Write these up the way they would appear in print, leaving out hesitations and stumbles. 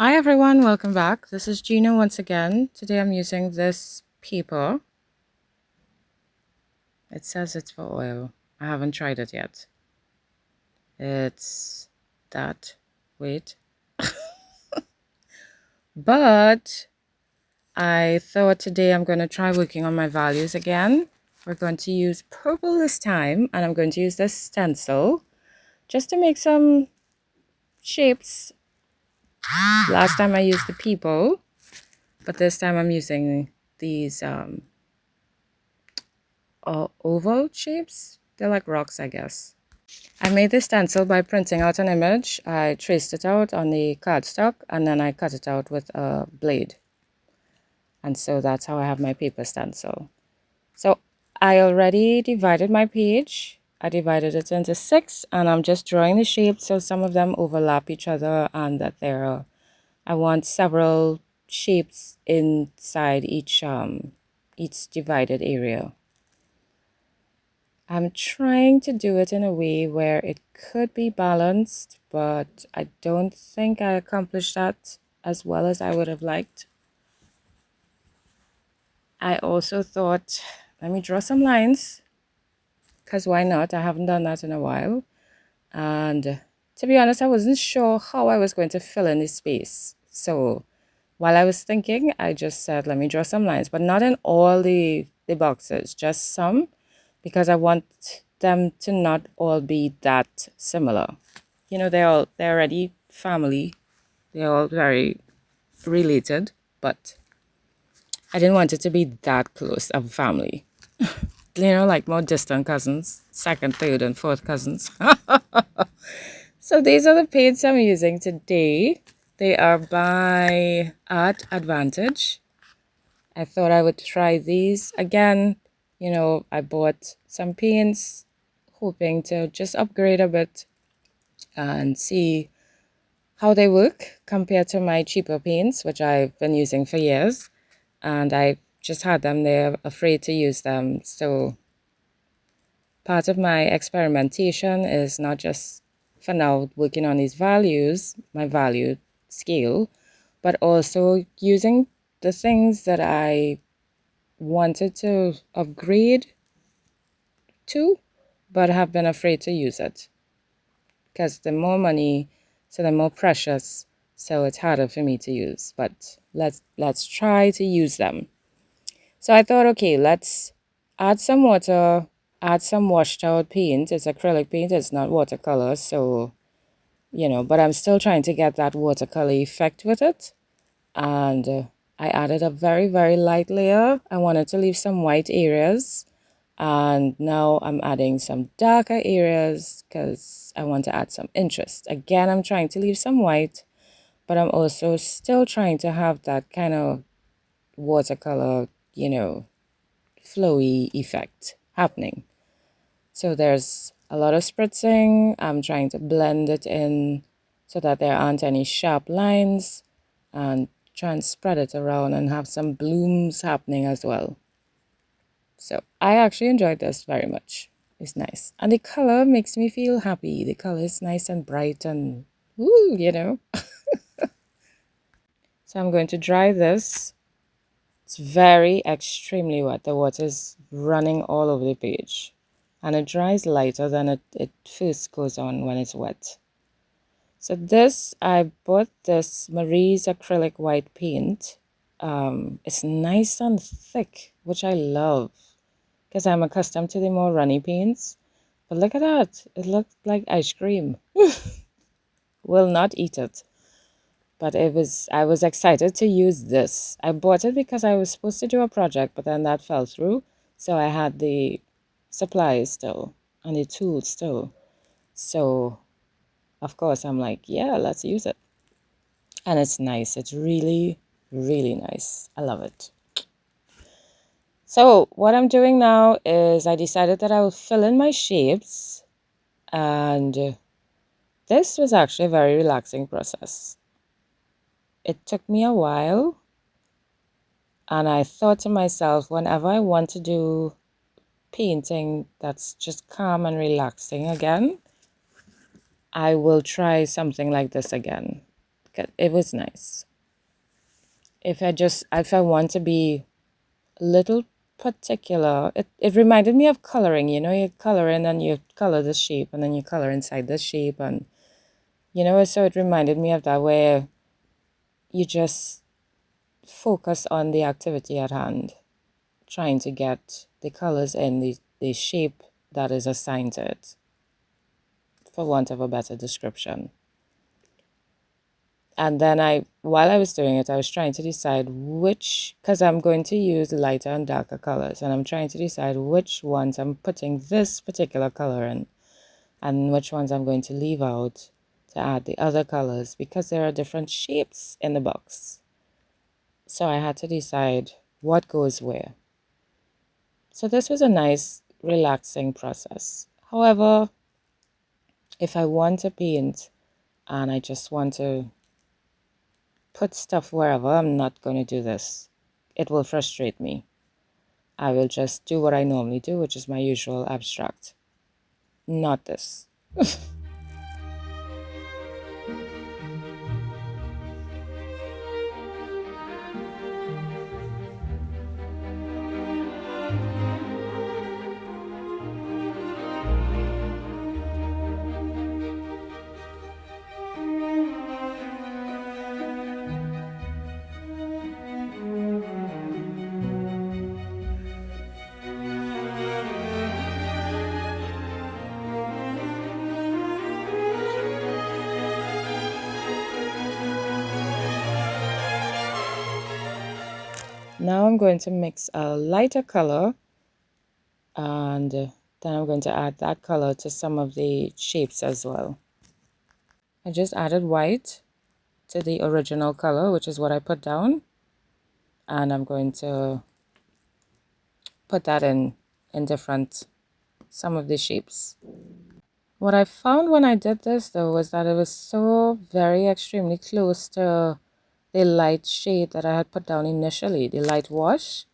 Hi everyone, welcome back. This is Gina once again. Today I'm using this paper. It says it's for oil. I haven't tried it yet. It's that. Wait. But I thought today I'm going to try working on my values again. We're going to use purple this time, and I'm going to use this stencil just to make some shapes. Last time I used the people, but this time I'm using these oval shapes. They're like rocks, I guess. I made this stencil by printing out an image. I traced it out on the cardstock and then I cut it out with a blade. And so that's how I have my paper stencil. So I already divided my page. I divided it into 6 and I'm just drawing the shapes so some of them overlap each other and that I want several shapes inside each divided area. I'm trying to do it in a way where it could be balanced, but I don't think I accomplished that as well as I would have liked. I also thought, let me draw some lines, because why not? I haven't done that in a while. And to be honest, I wasn't sure how I was going to fill in the space. So while I was thinking, I just said, let me draw some lines, but not in all the boxes, just some, because I want them to not all be that similar. You know, they're already family. They're all very related, but I didn't want it to be that close of family. You know, like more distant cousins, second, third, and fourth cousins. So these are the paints I'm using today. They are by Art Advantage. I thought I would try these again. You know, I bought some paints, hoping to just upgrade a bit and see how they work compared to my cheaper paints, which I've been using for years. And I just had them there, afraid to use them. So part of my experimentation is not just for now working on these values, my value scale, but also using the things that I wanted to upgrade to, but have been afraid to use it. Because the more money, so the more precious, so it's harder for me to use. But let's try to use them. So I thought, okay, let's add some water, add some washed out paint. It's acrylic paint, it's not watercolor, so you know, but I'm still trying to get that watercolor effect with it. And I added a very, very light layer. I wanted to leave some white areas. And now I'm adding some darker areas because I want to add some interest. Again, I'm trying to leave some white, but I'm also still trying to have that kind of watercolor, you know, flowy effect happening. So there's a lot of spritzing. I'm trying to blend it in so that there aren't any sharp lines and try and spread it around and have some blooms happening as well. So I actually enjoyed this very much. It's nice. And the color makes me feel happy. The color is nice and bright and woo, you know. So I'm going to dry this. It's very extremely wet. The water is running all over the page. And it dries lighter than it first goes on when it's wet. So this, I bought this Marie's acrylic white paint. It's nice and thick, which I love because I'm accustomed to the more runny paints. But look at that. It looks like ice cream. Will not eat it. But I was excited to use this. I bought it because I was supposed to do a project, but then that fell through. So I had the supplies still and the tools still. So of course I'm like, yeah, let's use it. And it's nice. It's really, really nice. I love it. So what I'm doing now is I decided that I will fill in my shapes, and this was actually a very relaxing process. It took me a while, and I thought to myself, whenever I want to do painting that's just calm and relaxing again, I will try something like this again. It was nice. If I want to be a little particular, it reminded me of coloring. You know, you color in and you color the shape and then you color inside the shape. And, so it reminded me of that where you just focus on the activity at hand, trying to get the colors in the shape that is assigned to it, for want of a better description. And then while I was doing it, I was trying to decide because I'm going to use lighter and darker colors, and I'm trying to decide which ones I'm putting this particular color in, and which ones I'm going to leave out to add the other colors, because there are different shapes in the box. So I had to decide what goes where. So this was a nice, relaxing process. However, if I want to paint and I just want to put stuff wherever, I'm not going to do this. It will frustrate me. I will just do what I normally do, which is my usual abstract. Not this. Now I'm going to mix a lighter color, and then I'm going to add that color to some of the shapes as well. I just added white to the original color, which is what I put down, and I'm going to put that in some of the shapes. What I found when I did this, though, was that it was so very extremely close to the light shade that I had put down initially, the light wash.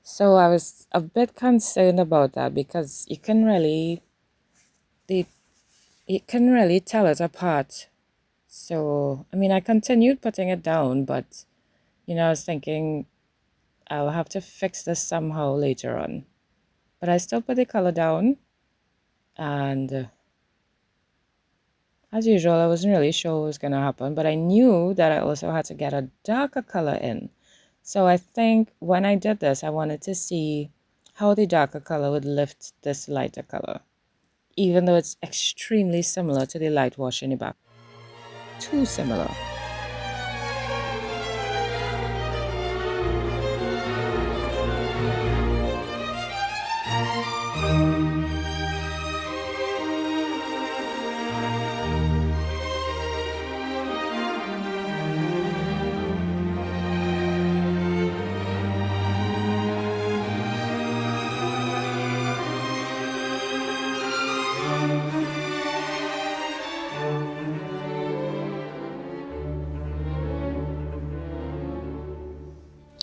So I was a bit concerned about that, because you can really tell it apart. So, I mean, I continued putting it down, but, I was thinking I'll have to fix this somehow later on. But I still put the color down, and as usual, I wasn't really sure what was going to happen, but I knew that I also had to get a darker color in. So I think when I did this, I wanted to see how the darker color would lift this lighter color, even though it's extremely similar to the light wash in the back. Too similar.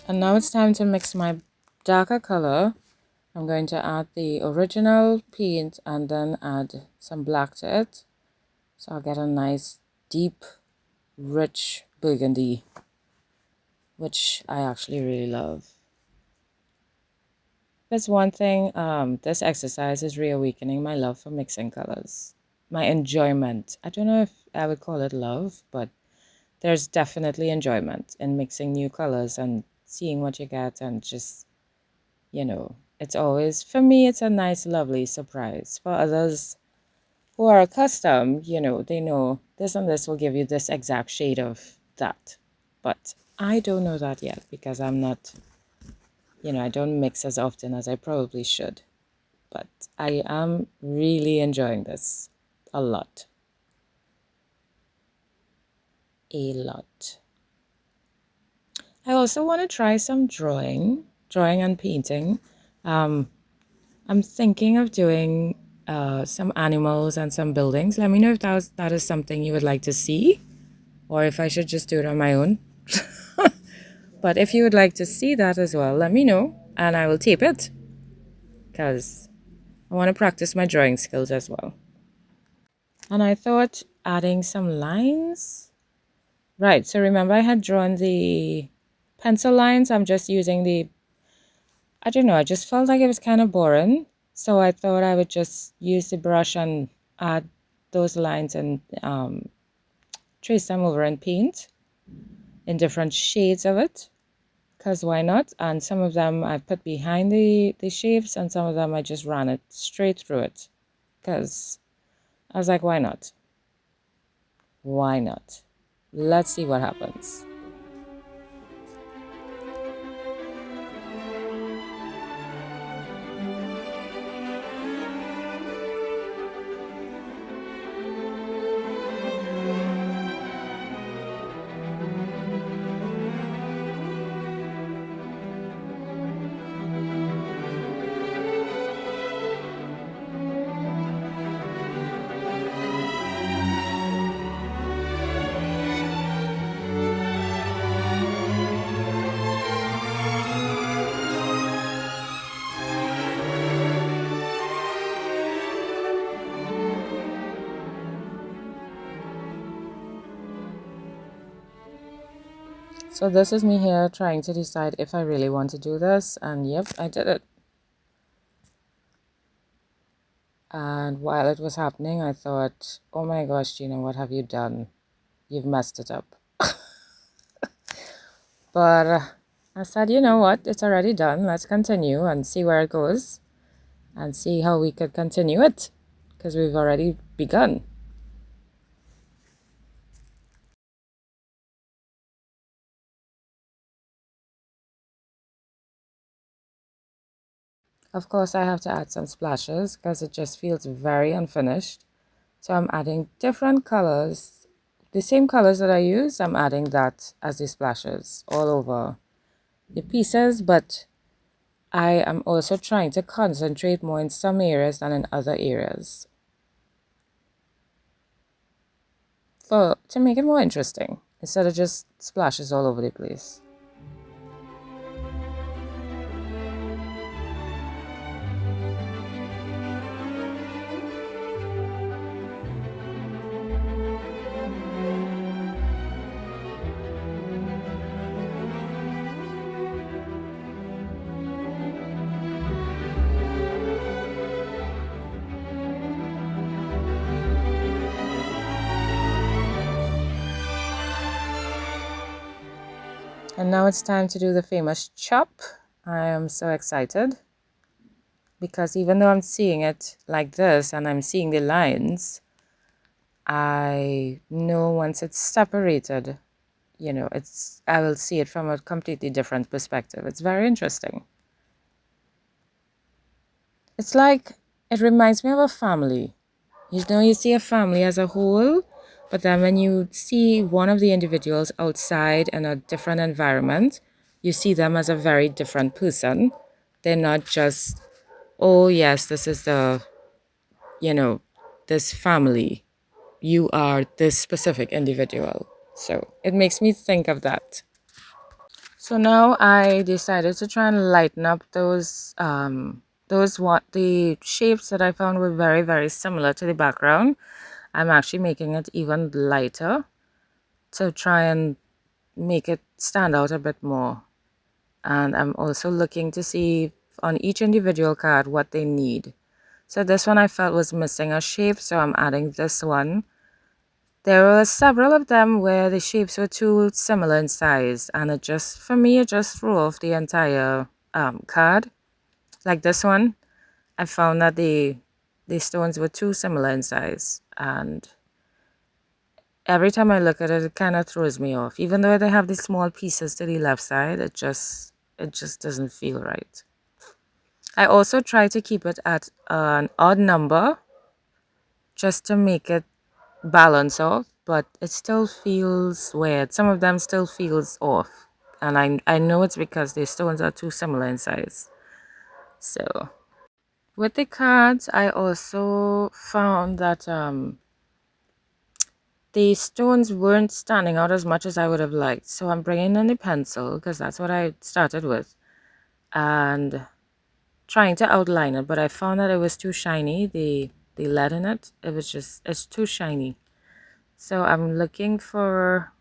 And now it's time to mix my darker color. I'm going to add the original paint and then add some black to it. So I'll get a nice, deep, rich burgundy, which I actually really love. That's one thing, this exercise is reawakening my love for mixing colors. My enjoyment. I don't know if I would call it love, but there's definitely enjoyment in mixing new colors and seeing what you get, and just, it's always, for me, it's a nice, lovely surprise. For others who are accustomed, they know this and this will give you this exact shade of that. But I don't know that yet, because I'm not, I don't mix as often as I probably should. But I am really enjoying this a lot. A lot. I also want to try some drawing and painting. I'm thinking of doing some animals and some buildings. Let me know if that is something you would like to see, or if I should just do it on my own. But if you would like to see that as well, let me know, and I will tape it, because I want to practice my drawing skills as well. And I thought adding some lines Right, so remember I had drawn the pencil lines. I'm just using I don't know, I just felt like it was kind of boring. So I thought I would just use the brush and add those lines and trace them over in paint in different shades of it. Because why not? And some of them I put behind the shapes, and some of them I just ran it straight through it. Because I was like, why not? Why not? Let's see what happens. So this is me here trying to decide if I really want to do this, and yep, I did it. And while it was happening, I thought, oh my gosh, Gina, what have you done? You've messed it up. But I said, you know what? It's already done. Let's continue and see where it goes and see how we could continue it because we've already begun. Of course, I have to add some splashes because it just feels very unfinished. So I'm adding different colors. The same colors that I use, I'm adding that as the splashes all over the pieces, but I am also trying to concentrate more in some areas than in other areas to make it more interesting instead of just splashes all over the place. And now it's time to do the famous chop. I am so excited because even though I'm seeing it like this and I'm seeing the lines, I know once it's separated, I will see it from a completely different perspective. It's very interesting. It's like, it reminds me of a family. You see a family as a whole, but then when you see one of the individuals outside in a different environment, you see them as a very different person. They're not just, oh, yes, this is you know, this family. You are this specific individual. So it makes me think of that. So now I decided to try and lighten up those what the shapes that I found were very, very similar to the background. I'm actually making it even lighter to try and make it stand out a bit more. And I'm also looking to see on each individual card what they need. So this one I felt was missing a shape, so I'm adding this one. There were several of them where the shapes were too similar in size, and for me, it just threw off the entire card. Like this one, I found that the stones were too similar in size, and every time I look at it, it kind of throws me off. Even though they have the small pieces to the left side, it just doesn't feel right. I also try to keep it at an odd number just to make it balance off, but it still feels weird. Some of them still feels off. And I know it's because the stones are too similar in size. So with the cards, I also found that the stones weren't standing out as much as I would have liked. So I'm bringing in the pencil because that's what I started with and trying to outline it. But I found that it was too shiny. The lead in it, it's too shiny. So I'm looking for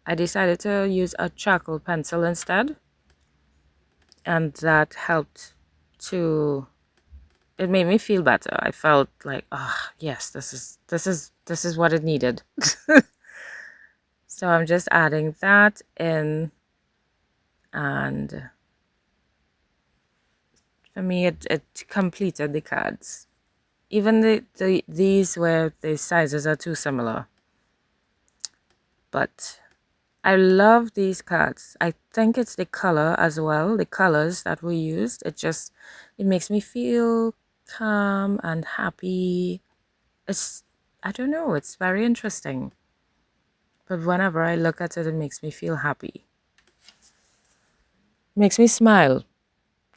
I decided to use a charcoal pencil instead, and that helped to, it made me feel better. I felt like, ah, yes, this is what it needed. So I'm just adding that in, and for me it completed the cards. Even these where the sizes are too similar. But I love these cards. I think it's the color as well, the colors that we used. It makes me feel calm and happy. It's, I don't know, it's very interesting. But whenever I look at it, it makes me feel happy. It makes me smile,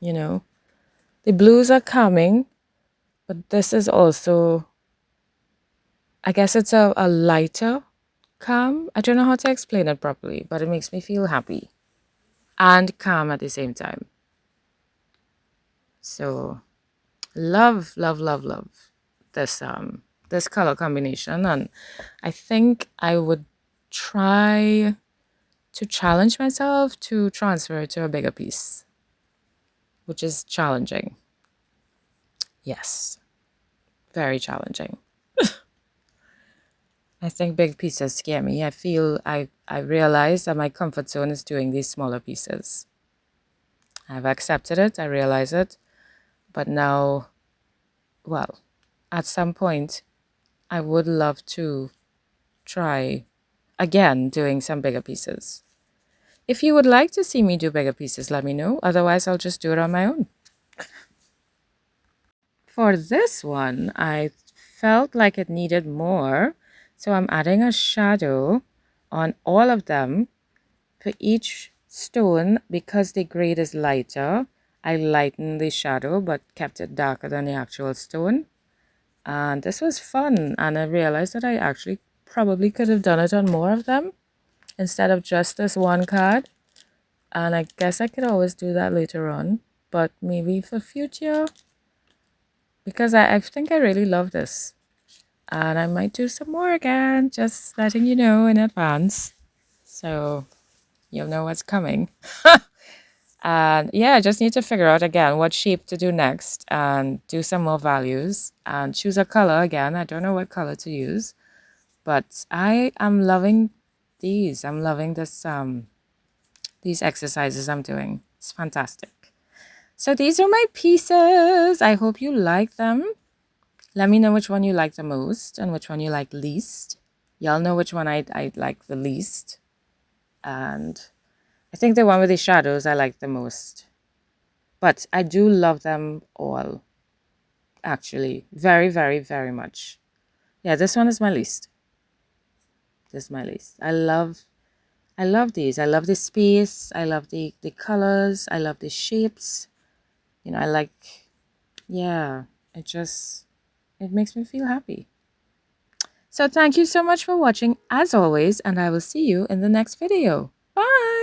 you know. The blues are calming, but this is also, I guess it's a lighter calm. I don't know how to explain it properly, but it makes me feel happy and calm at the same time. So love, love, love, love this color combination, and I think I would try to challenge myself to transfer it to a bigger piece, which is challenging. Yes, very challenging. I think big pieces scare me. I realize that my comfort zone is doing these smaller pieces. I've accepted it, I realize it, but now, well, at some point, I would love to try again doing some bigger pieces. If you would like to see me do bigger pieces, let me know. Otherwise, I'll just do it on my own. For this one, I felt like it needed more, so I'm adding a shadow on all of them. For each stone, because the grade is lighter, I lightened the shadow but kept it darker than the actual stone. And this was fun, and I realized that I actually probably could have done it on more of them instead of just this one card. And I guess I could always do that later on, but maybe for future, because I think I really love this. And I might do some more again, just letting you know in advance. So you'll know what's coming. And yeah, I just need to figure out again what shape to do next and do some more values and choose a color again. I don't know what color to use, but I am loving these. I'm loving these exercises I'm doing. It's fantastic. So these are my pieces. I hope you like them. Let me know which one you like the most and which one you like least. Y'all know which one I like the least. And I think the one with the shadows I like the most. But I do love them all, actually. Very, very, very much. Yeah, this one is my least. This is my least. I love these. I love the space. I love the colors. I love the shapes. You know, I like, yeah, it makes me feel happy. So thank you so much for watching as always, and I will see you in the next video. Bye!